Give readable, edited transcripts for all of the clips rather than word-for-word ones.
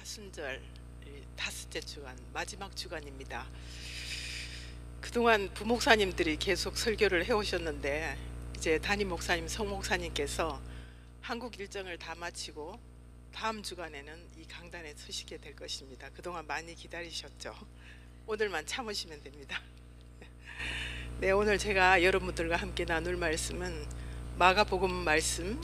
사순절 다섯째 주간 마지막 주간입니다. 그동안 부목사님들이 계속 설교를 해오셨는데 이제 담임 목사님, 성목사님께서 한국 일정을 다 마치고 다음 주간에는 이 강단에 서시게 될 것입니다. 그동안 많이 기다리셨죠? 오늘만 참으시면 됩니다. 네, 오늘 제가 여러분들과 함께 나눌 말씀은 마가복음 말씀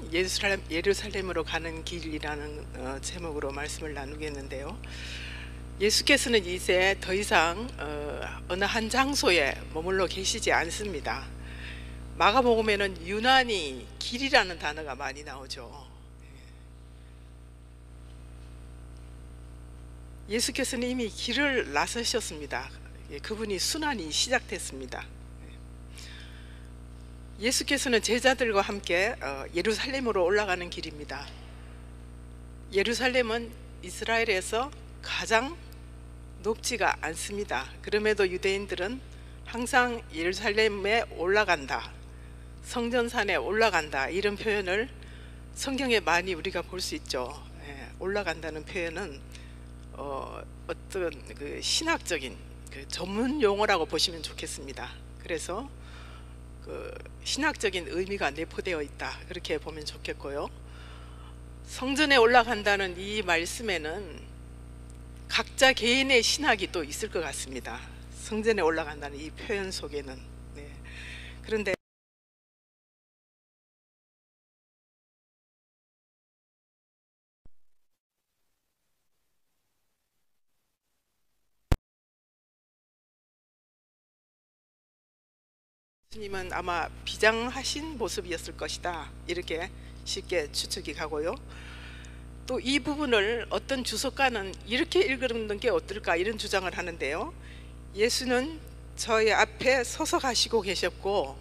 예루살렘으로 가는 길이라는 제목으로 말씀을 나누겠는데요. 예수께서는 이제 더 이상 어느 한 장소에 머물러 계시지 않습니다. 마가복음에는 유난히 길이라는 단어가 많이 나오죠. 예수께서는 이미 길을 나서셨습니다. 그분이 순환이 시작됐습니다. 예수께서는 제자들과 함께 예루살렘으로 올라가는 길입니다. 예루살렘은 이스라엘에서 가장 높지가 않습니다. 그럼에도 유대인들은 항상 예루살렘에 올라간다, 성전산에 올라간다, 이런 표현을 성경에 많이 우리가 볼 수 있죠. 올라간다는 표현은 어떤 그 신학적인 그 전문 용어라고 보시면 좋겠습니다. 그래서 그 신학적인 의미가 내포되어 있다, 그렇게 보면 좋겠고요. 성전에 올라간다는 이 말씀에는 각자 개인의 신학이 또 있을 것 같습니다. 성전에 올라간다는 이 표현 속에는. 그런데 예수님은 아마 비장하신 모습이었을 것이다, 이렇게 쉽게 추측이 가고요. 또 이 부분을 어떤 주석가는 이렇게 읽는 게 어떨까, 이런 주장을 하는데요. 예수는 저희 앞에 서서 가시고 계셨고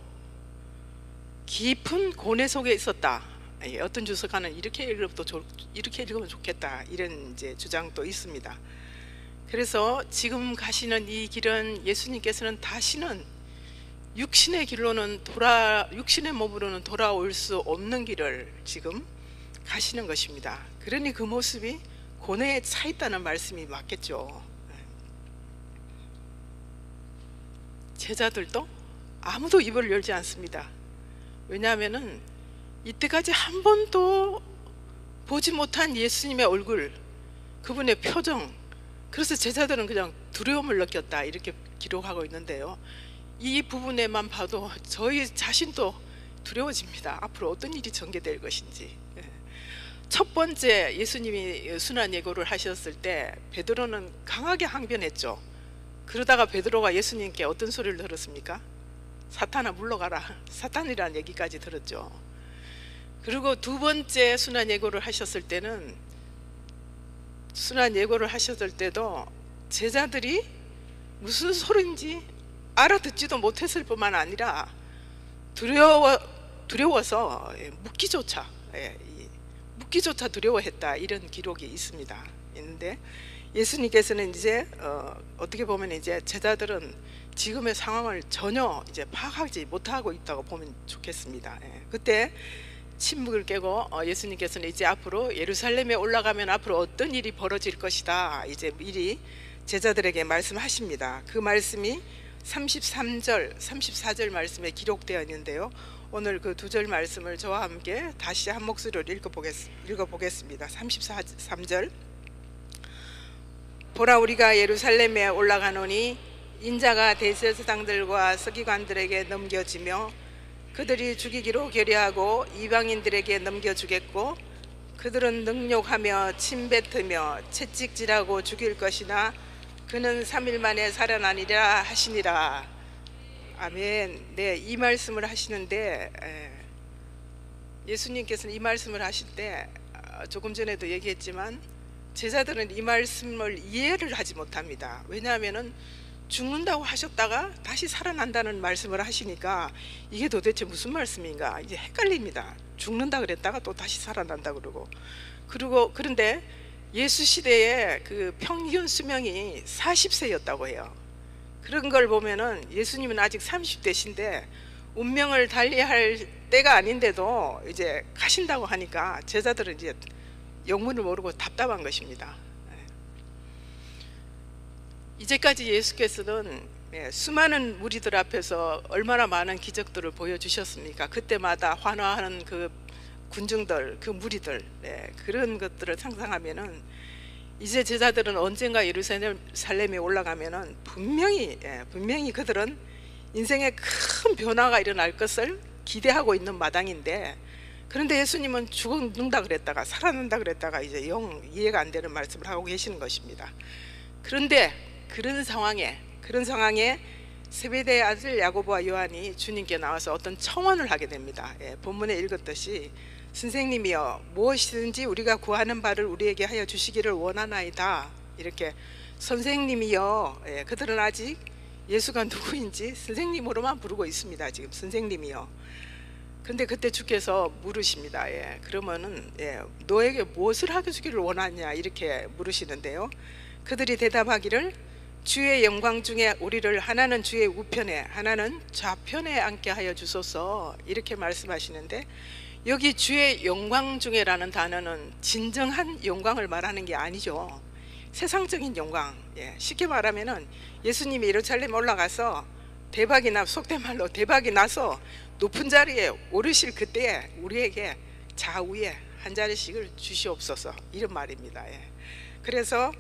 깊은 고뇌 속에 있었다. 어떤 주석가는 이렇게 읽으면 좋겠다, 이런 이제 주장도 있습니다. 그래서 지금 가시는 이 길은 예수님께서는 다시는 육신의 몸으로는 돌아올 수 없는 길을 지금 가시는 것입니다. 그러니 그 모습이 고뇌에 차 있다는 말씀이 맞겠죠. 제자들도 아무도 입을 열지 않습니다. 왜냐하면은 이때까지 한 번도 보지 못한 예수님의 얼굴, 그분의 표정, 그래서 제자들은 그냥 두려움을 느꼈다, 이렇게 기록하고 있는데요. 이 부분에만 봐도 저희 자신도 두려워집니다. 앞으로 어떤 일이 전개될 것인지. 첫 번째 예수님이 순환 예고를 하셨을 때 베드로는 강하게 항변했죠. 그러다가 베드로가 예수님께 어떤 소리를 들었습니까? 사탄아 물러가라, 사탄이라는 얘기까지 들었죠. 그리고 두 번째 순환 예고를 하셨을 때도 제자들이 무슨 소리인지 알아듣지도 못했을 뿐만 아니라 두려워서 묻기조차 두려워했다, 이런 기록이 있는데 예수님께서는 이제 어떻게 보면 이제 제자들은 지금의 상황을 전혀 이제 파악하지 못하고 있다고 보면 좋겠습니다. 그때 침묵을 깨고 예수님께서는 이제 앞으로 예루살렘에 올라가면 앞으로 어떤 일이 벌어질 것이다, 이제 미리 제자들에게 말씀하십니다. 그 말씀이 33절, 34절 말씀에 기록되어 있는데요. 오늘 그 두 절 말씀을 저와 함께 다시 한 목소리로 읽어보겠습니다. 33절. 보라, 우리가 예루살렘에 올라가노니 인자가 대제사장들과 서기관들에게 넘겨지며 그들이 죽이기로 결의하고 이방인들에게 넘겨주겠고 그들은 능욕하며 침뱉으며 채찍질하고 죽일 것이나 그는 3일 만에 살아나리라 하시니라. 아멘. 네, 이 말씀을 하시는데 예수님께서는 이 말씀을 하실 때 조금 전에도 얘기했지만 제자들은 이 말씀을 이해를 하지 못합니다. 왜냐하면은 죽는다고 하셨다가 다시 살아난다는 말씀을 하시니까 이게 도대체 무슨 말씀인가 이제 헷갈립니다. 죽는다 그랬다가 또 다시 살아난다 그런데 예수 시대에 그 평균 수명이 40세였다고 해요. 그런 걸 보면은 예수님은 아직 30대신데 운명을 달리할 때가 아닌데도 이제 가신다고 하니까 제자들은 이제 영문을 모르고 답답한 것입니다. 이제까지 예수께서는 수많은 무리들 앞에서 얼마나 많은 기적들을 보여주셨습니까? 그때마다 환호하는 그 군중들, 그 무리들, 그런 것들을 상상하면은 이제 제자들은 언젠가 예루살렘에 올라가면은 분명히 그들은 인생에 큰 변화가 일어날 것을 기대하고 있는 마당인데, 그런데 예수님은 죽는다 그랬다가 살아난다 그랬다가 이제 영 이해가 안 되는 말씀을 하고 계시는 것입니다. 그런데 그런 상황에 세베대의 아들 야고보와 요한이 주님께 나와서 어떤 청원을 하게 됩니다. 본문에 읽었듯이 선생님이여, 무엇이든지 우리가 구하는 바를 우리에게 하여 주시기를 원하나이다. 이렇게 선생님이여, 그들은 아직 예수가 누구인지 선생님으로만 부르고 있습니다. 지금 선생님이여. 근데 그때 주께서 물으십니다. 그러면은 너에게 무엇을 하게 주기를 원하냐 이렇게 물으시는데요. 그들이 대답하기를 주의 영광 중에 우리를 하나는 주의 우편에 하나는 좌편에 앉게 하여 주소서 이렇게 말씀하시는데, 여기 주의 영광 중에라는 단어는 진정한 영광을 말하는 게 아니죠. 세상적인 영광. 쉽게 말하면은 예수님이 예루살렘 올라가서 속된 말로 대박이 나서 높은 자리에 오르실 그때에 우리에게 좌우에 한 자리씩을 주시옵소서 이런 말입니다. 그래서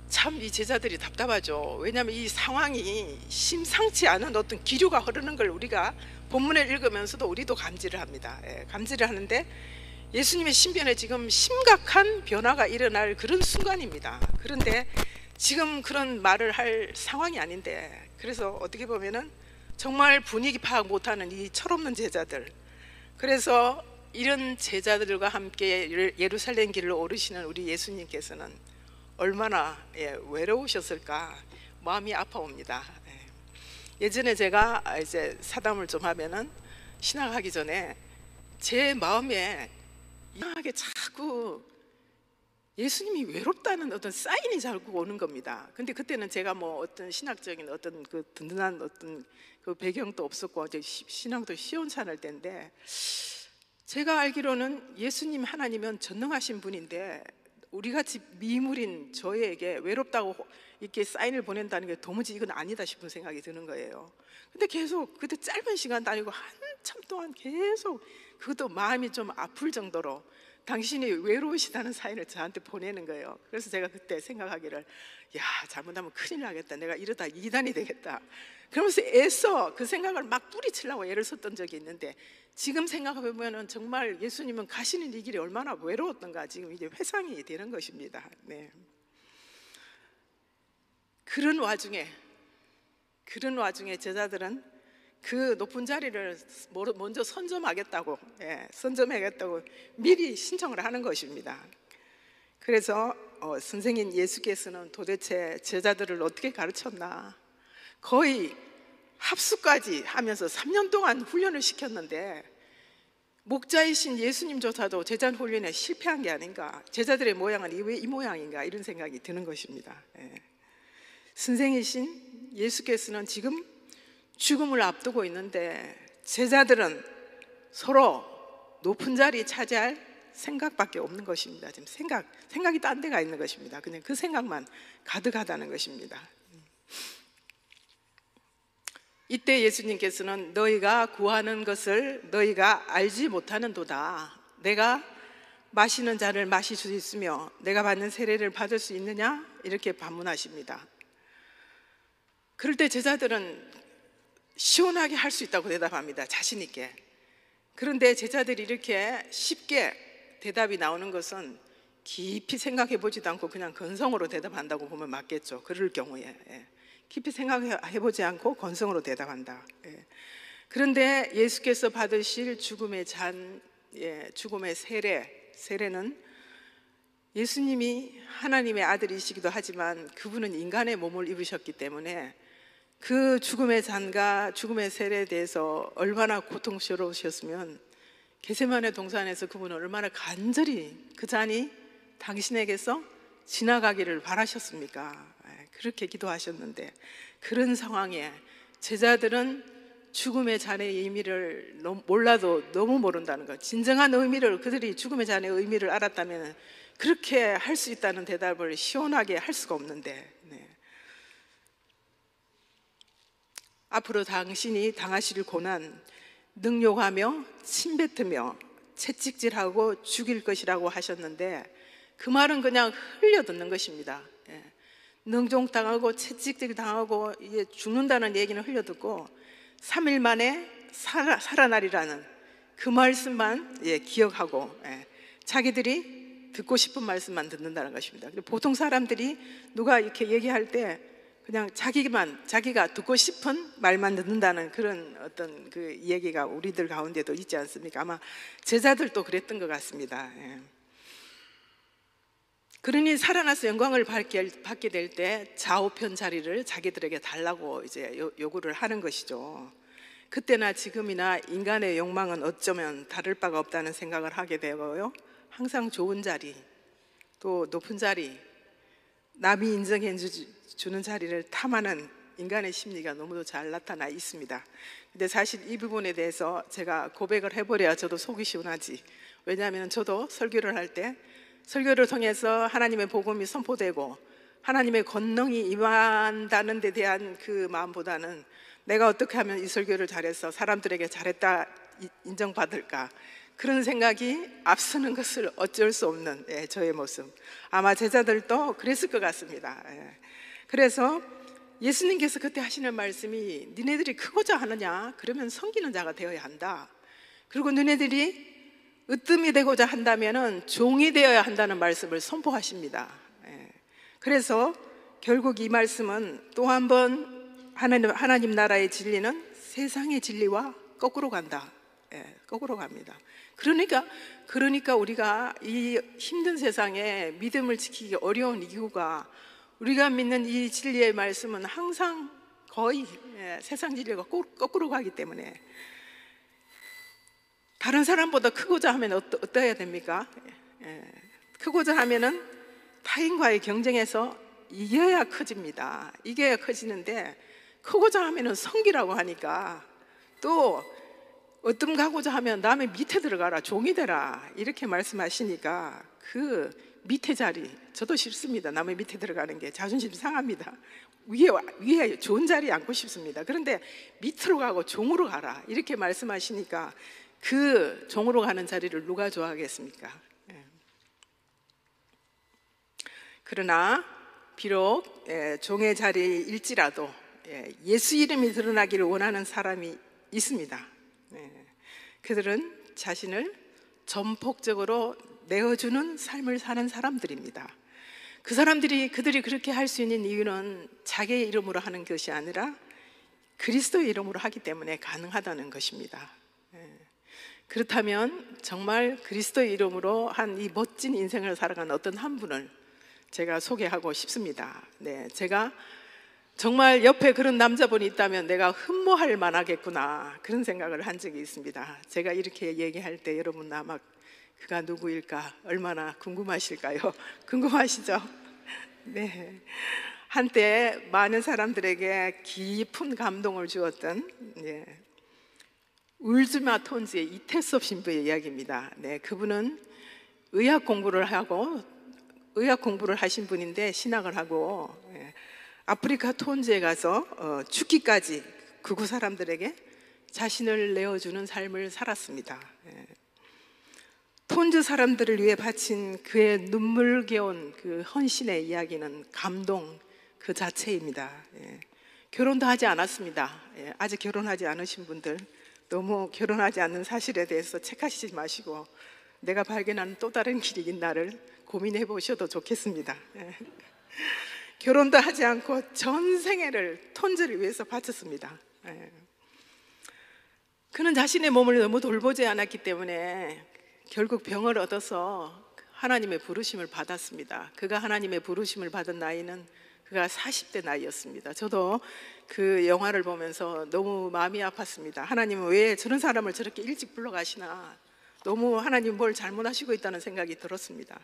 참 이 제자들이 답답하죠. 왜냐하면 이 상황이 심상치 않은 어떤 기류가 흐르는 걸 우리가 본문을 읽으면서도 우리도 감지를 합니다. 감지를 하는데 예수님의 신변에 지금 심각한 변화가 일어날 그런 순간입니다. 그런데 지금 그런 말을 할 상황이 아닌데, 그래서 어떻게 보면은 정말 분위기 파악 못하는 이 철없는 제자들, 그래서 이런 제자들과 함께 예루살렘 길을 오르시는 우리 예수님께서는 얼마나 외로우셨을까 마음이 아파옵니다. 예전에 제가 이제 사담을 좀 하면은 신학하기 전에 제 마음에 이상하게 자꾸 예수님이 외롭다는 어떤 사인이 자꾸 오는 겁니다. 근데 그때는 제가 뭐 어떤 신학적인 어떤 그 든든한 어떤 그 배경도 없었고 이제 신앙도 시원찮을 때인데, 제가 알기로는 예수님 하나님은 전능하신 분인데 우리같이 미물인 저에게 외롭다고 이렇게 사인을 보낸다는 게 도무지 이건 아니다 싶은 생각이 드는 거예요. 근데 계속 그때 짧은 시간도 아니고 한참 동안 계속 그것도 마음이 좀 아플 정도로 당신이 외로우시다는 사인을 저한테 보내는 거예요. 그래서 제가 그때 생각하기를, 야, 잘못하면 큰일 나겠다, 내가 이러다 이단이 되겠다, 그러면서 애써 그 생각을 막 뿌리치려고 애를 썼던 적이 있는데, 지금 생각해보면 정말 예수님은 가시는 이 길이 얼마나 외로웠던가 지금 이제 회상이 되는 것입니다. 그런 와중에 제자들은 그 높은 자리를 먼저 선점하겠다고 미리 신청을 하는 것입니다. 그래서 선생님 예수께서는 도대체 제자들을 어떻게 가르쳤나, 거의 합숙까지 하면서 3년 동안 훈련을 시켰는데 목자이신 예수님조차도 제자 훈련에 실패한 게 아닌가, 제자들의 모양은 왜 이 모양인가 이런 생각이 드는 것입니다. 선생이신 예수께서는 지금 죽음을 앞두고 있는데 제자들은 서로 높은 자리 차지할 생각밖에 없는 것입니다. 지금 생각이 딴 데가 있는 것입니다. 그냥 그 생각만 가득하다는 것입니다. 이때 예수님께서는 너희가 구하는 것을 너희가 알지 못하는도다. 내가 마시는 잔을 마실 수 있으며 내가 받는 세례를 받을 수 있느냐? 이렇게 반문하십니다. 그럴 때 제자들은 시원하게 할 수 있다고 대답합니다. 자신 있게. 그런데 제자들이 이렇게 쉽게 대답이 나오는 것은 깊이 생각해 보지도 않고 그냥 건성으로 대답한다고 보면 맞겠죠. 그럴 경우에 깊이 생각해 보지 않고 건성으로 대답한다. 그런데 예수께서 받으실 죽음의 잔, 죽음의 세례는 예수님이 하나님의 아들이시기도 하지만 그분은 인간의 몸을 입으셨기 때문에 그 죽음의 잔과 죽음의 세례에 대해서 얼마나 고통스러우셨으면 겟세마네 동산에서 그분은 얼마나 간절히 그 잔이 당신에게서 지나가기를 바라셨습니까? 그렇게 기도하셨는데, 그런 상황에 제자들은 죽음의 잔의 의미를 몰라도 너무 모른다는 것, 진정한 의미를, 그들이 죽음의 잔의 의미를 알았다면 그렇게 할 수 있다는 대답을 시원하게 할 수가 없는데, 앞으로 당신이 당하실 고난, 능욕하며 침뱉으며 채찍질하고 죽일 것이라고 하셨는데, 그 말은 그냥 흘려듣는 것입니다. 예. 능종당하고 채찍질 당하고 이게 죽는다는 얘기는 흘려듣고 3일 만에 살아나리라는 그 말씀만 기억하고 자기들이 듣고 싶은 말씀만 듣는다는 것입니다. 보통 사람들이 누가 이렇게 얘기할 때 그냥 자기가 듣고 싶은 말만 듣는다는 그런 어떤 그 얘기가 우리들 가운데도 있지 않습니까? 아마 제자들도 그랬던 것 같습니다. 그러니 살아나서 영광을 받게 될 때 좌우편 자리를 자기들에게 달라고 이제 요구를 하는 것이죠. 그때나 지금이나 인간의 욕망은 어쩌면 다를 바가 없다는 생각을 하게 되고요. 항상 좋은 자리, 또 높은 자리, 남이 인정해 주는 자리를 탐하는 인간의 심리가 너무도 잘 나타나 있습니다. 근데 사실 이 부분에 대해서 제가 고백을 해버려야 저도 속이 시원하지. 왜냐하면 저도 설교를 할 때 설교를 통해서 하나님의 복음이 선포되고 하나님의 권능이 임한다는 데 대한 그 마음보다는 내가 어떻게 하면 이 설교를 잘해서 사람들에게 잘했다 인정받을까, 그런 생각이 앞서는 것을 어쩔 수 없는 저의 모습. 아마 제자들도 그랬을 것 같습니다. 그래서 예수님께서 그때 하시는 말씀이, 니네들이 크고자 하느냐? 그러면 섬기는 자가 되어야 한다. 그리고 너네들이 으뜸이 되고자 한다면 종이 되어야 한다는 말씀을 선포하십니다. 그래서 결국 이 말씀은 또 한 번 하나님 나라의 진리는 세상의 진리와 거꾸로 간다. 거꾸로 갑니다. 그러니까 우리가 이 힘든 세상에 믿음을 지키기 어려운 이유가, 우리가 믿는 이 진리의 말씀은 항상 거의 세상 진리가 거꾸로 가기 때문에, 다른 사람보다 크고자 하면 어떠해야 됩니까? 크고자 하면은 타인과의 경쟁에서 이겨야 커집니다. 이겨야 커지는데, 크고자 하면은 성기라고 하니까, 또 어뜸가고자 하면 남의 밑에 들어가라, 종이 되라, 이렇게 말씀하시니까 그 밑에 자리, 저도 싫습니다. 남의 밑에 들어가는 게 자존심 상합니다. 위에 좋은 자리에 앉고 싶습니다. 그런데 밑으로 가고 종으로 가라, 이렇게 말씀하시니까 그 종으로 가는 자리를 누가 좋아하겠습니까? 그러나 비록 종의 자리일지라도 예수 이름이 드러나기를 원하는 사람이 있습니다. 그들은 자신을 전폭적으로 내어주는 삶을 사는 사람들입니다. 그들이 그렇게 할 수 있는 이유는 자기의 이름으로 하는 것이 아니라 그리스도의 이름으로 하기 때문에 가능하다는 것입니다. 그렇다면 정말 그리스도의 이름으로 한 이 멋진 인생을 살아간 어떤 한 분을 제가 소개하고 싶습니다. 제가 정말 옆에 그런 남자분이 있다면 내가 흠모할 만하겠구나, 그런 생각을 한 적이 있습니다. 제가 이렇게 얘기할 때 여러분 아마 그가 누구일까 얼마나 궁금하실까요? 궁금하시죠? 네. 한때 많은 사람들에게 깊은 감동을 주었던 울즈마 톤즈의 이태섭 신부의 이야기입니다. 그분은 의학 공부를 하신 분인데 신학을 하고 아프리카 톤즈에 가서 죽기까지 그곳 사람들에게 자신을 내어주는 삶을 살았습니다. 톤즈 사람들을 위해 바친 그의 눈물겨운 그 헌신의 이야기는 감동 그 자체입니다. 결혼도 하지 않았습니다. 아직 결혼하지 않으신 분들, 너무 결혼하지 않는 사실에 대해서 책하시지 마시고 내가 발견하는 또 다른 길이 있나를 고민해 보셔도 좋겠습니다. 결혼도 하지 않고 전 생애를 톤즈를 위해서 바쳤습니다. 그는 자신의 몸을 너무 돌보지 않았기 때문에 결국 병을 얻어서 하나님의 부르심을 받았습니다. 그가 하나님의 부르심을 받은 나이는 그가 40대 나이였습니다. 저도 그 영화를 보면서 너무 마음이 아팠습니다. 하나님은 왜 저런 사람을 저렇게 일찍 불러가시나, 너무 하나님 뭘 잘못하시고 있다는 생각이 들었습니다.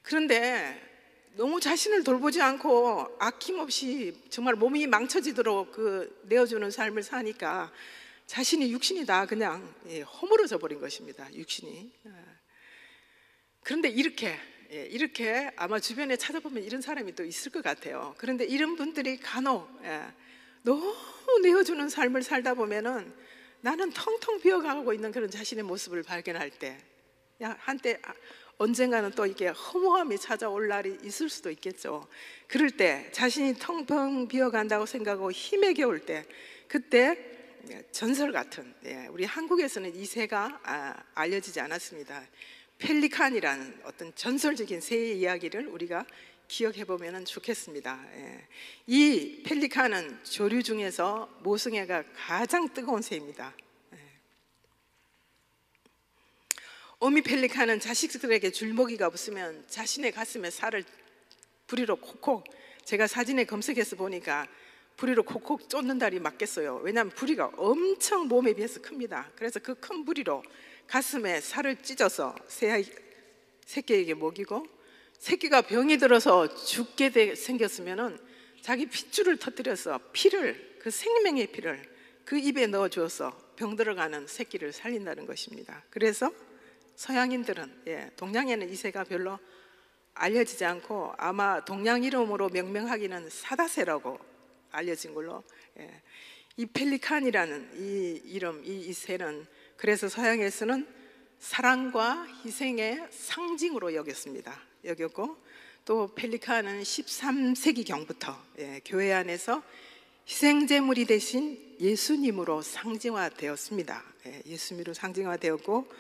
그런데 너무 자신을 돌보지 않고 아낌없이 정말 몸이 망쳐지도록 그 내어주는 삶을 사니까 자신이 육신이 다 그냥 허물어져 버린 것입니다. 육신이. 그런데 이렇게 아마 주변에 찾아보면 이런 사람이 또 있을 것 같아요. 그런데 이런 분들이 간혹 너무 내어주는 삶을 살다 보면은 나는 텅텅 비어가고 있는 그런 자신의 모습을 발견할 때, 한때 언젠가는 또 이게 허무함이 찾아올 날이 있을 수도 있겠죠. 그럴 때 자신이 텅텅 비어간다고 생각하고 힘에 겨울 때, 그때 전설 같은, 우리 한국에서는 이 새가 알려지지 않았습니다. 펠리칸이라는 어떤 전설적인 새의 이야기를 우리가 기억해 보면 좋겠습니다. 이 펠리칸은 조류 중에서 모성애가 가장 뜨거운 새입니다. 어미 펠리칸은 자식들에게 줄먹이가 없으면 자신의 가슴에 살을 부리로 콕콕, 제가 사진에 검색해서 보니까 부리로 콕콕 쫓는다리 맞겠어요. 왜냐하면 부리가 엄청 몸에 비해서 큽니다. 그래서 그 큰 부리로 가슴에 살을 찢어서 새끼에게 먹이고, 새끼가 병이 들어서 죽게 생겼으면은 자기 핏줄을 터뜨려서 피를, 그 생명의 피를 그 입에 넣어주어서 병 들어가는 새끼를 살린다는 것입니다. 그래서 서양인들은, 동양에는 이 새가 별로 알려지지 않고 아마 동양 이름으로 명명하기는 사다새라고 알려진 걸로, 이 펠리칸이라는 이 이름, 이 새는 그래서 서양에서는 사랑과 희생의 상징으로 여겼고, 또 펠리칸은 13세기 경부터 교회 안에서 희생제물이 되신 예수님으로 상징화되었습니다. 예수님으로 상징화되었고,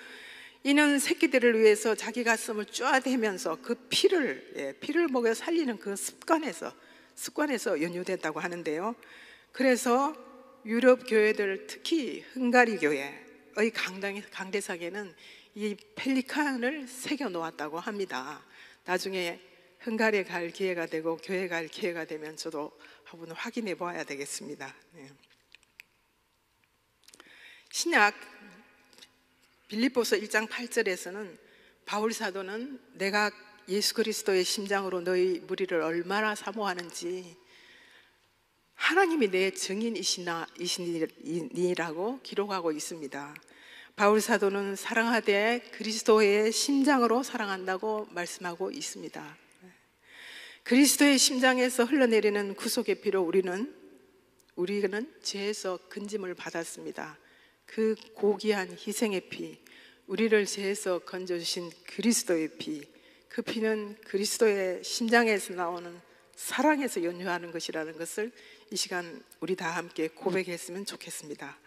이는 새끼들을 위해서 자기 가슴을 쪼아대면서 그 피를 먹여 살리는 그 습관에서 연유됐다고 하는데요. 그래서 유럽 교회들, 특히 헝가리 교회의 강대상에는 이 펠리칸을 새겨 놓았다고 합니다. 나중에 헝가리에 갈 기회가 되고 교회 갈 기회가 되면 저도 한번 확인해 보아야 되겠습니다. 신약 빌립보서 1장 8절에서는 바울 사도는 내가 예수 그리스도의 심장으로 너희 무리를 얼마나 사모하는지 하나님이 내 증인이시니라고 기록하고 있습니다. 바울 사도는 사랑하되 그리스도의 심장으로 사랑한다고 말씀하고 있습니다. 그리스도의 심장에서 흘러내리는 구속의 피로 우리는 죄에서 건짐을 받았습니다. 그 고귀한 희생의 피, 우리를 죄에서 건져주신 그리스도의 피, 그 피는 그리스도의 심장에서 나오는 사랑에서 연유하는 것이라는 것을 이 시간 우리 다 함께 고백했으면 좋겠습니다.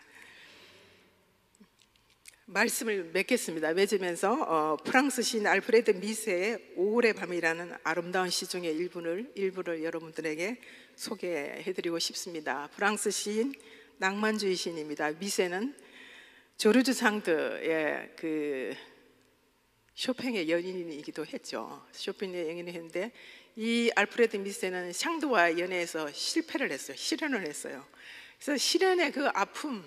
말씀을 맺겠습니다. 맺으면서 프랑스 시인 알프레드 미세의 5월의 밤이라는 아름다운 시 중에 일부를 여러분들에게 소개해드리고 싶습니다. 프랑스 시인, 낭만주의 시인입니다. 미세는 조르주 상드의 쇼팽의 연인이기도 했죠. 쇼팽의 연인이었는데 이 알프레드 미세는 샹드와 연애해서 실패를 했어요. 실현을 했어요. 그래서 실현의 그 아픔,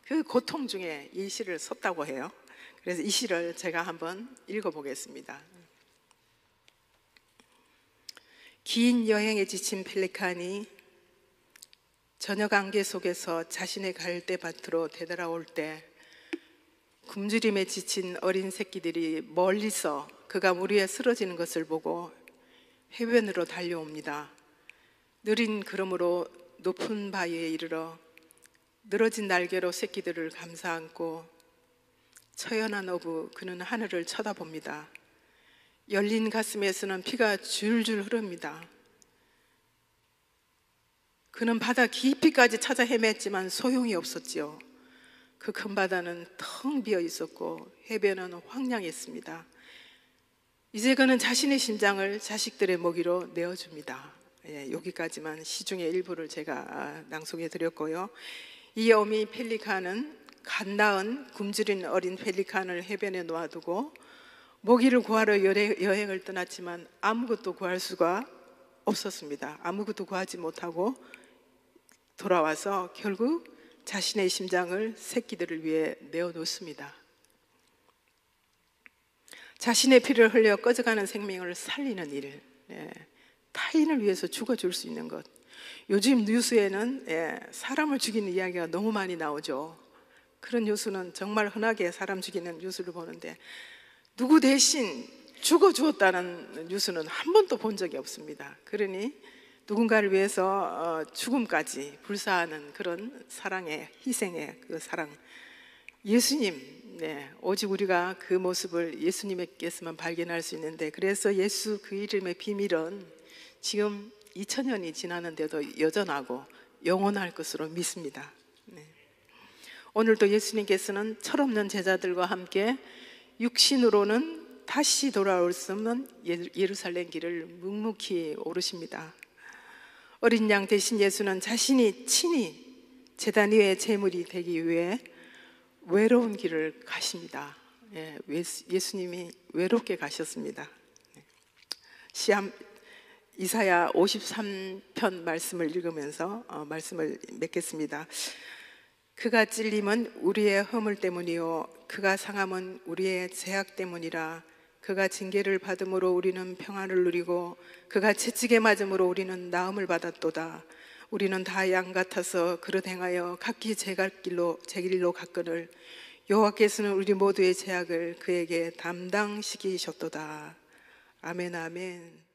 그 고통 중에 이 시를 썼다고 해요. 그래서 이 시를 제가 한번 읽어보겠습니다. 긴 여행에 지친 펠리칸이 저녁 안개 속에서 자신의 갈대밭으로 되돌아올 때 굶주림에 지친 어린 새끼들이 멀리서 그가 물 위에 쓰러지는 것을 보고 해변으로 달려옵니다. 느린 걸음으로 높은 바위에 이르러 늘어진 날개로 새끼들을 감싸안고 처연한 어부 그는 하늘을 쳐다봅니다. 열린 가슴에서는 피가 줄줄 흐릅니다. 그는 바다 깊이까지 찾아 헤맸지만 소용이 없었지요. 그 큰 바다는 텅 비어 있었고 해변은 황량했습니다. 이제 그는 자신의 심장을 자식들의 먹이로 내어줍니다. 여기까지만 시중의 일부를 제가 낭송해 드렸고요. 이 어미 펠리칸은 갓 낳은 굶주린 어린 펠리칸을 해변에 놓아두고 먹이를 구하러 여행을 떠났지만 아무것도 구할 수가 없었습니다. 아무것도 구하지 못하고 돌아와서 결국 자신의 심장을 새끼들을 위해 내어놓습니다. 자신의 피를 흘려 꺼져가는 생명을 살리는 일, 타인을 위해서 죽어줄 수 있는 것. 요즘 뉴스에는 사람을 죽이는 이야기가 너무 많이 나오죠. 그런 뉴스는 정말 흔하게 사람 죽이는 뉴스를 보는데 누구 대신 죽어주었다는 뉴스는 한 번도 본 적이 없습니다. 그러니 누군가를 위해서 죽음까지 불사하는 그런 사랑의, 희생의 그 사랑. 예수님, 네, 오직 우리가 그 모습을 예수님께서만 발견할 수 있는데, 그래서 예수 그 이름의 비밀은 지금 2000년이 지났는데도 여전하고 영원할 것으로 믿습니다. 네. 오늘도 예수님께서는 철없는 제자들과 함께 육신으로는 다시 돌아올 수 없는 예루살렘 길을 묵묵히 오르십니다. 어린 양 대신 예수는 자신이 친히 제단 위의 제물이 되기 위해 외로운 길을 가십니다. 예, 예수님이 외롭게 가셨습니다. 이사야 53편 말씀을 읽으면서 말씀을 맺겠습니다. 그가 찔림은 우리의 허물 때문이요 그가 상함은 우리의 죄악 때문이라. 그가 징계를 받음으로 우리는 평안을 누리고 그가 채찍에 맞음으로 우리는 나음을 받았도다. 우리는 다 양 같아서 그릇 행하여 각기 제 길로 갔거늘 여호와께서는 우리 모두의 죄악을 그에게 담당시키셨도다. 아멘, 아멘.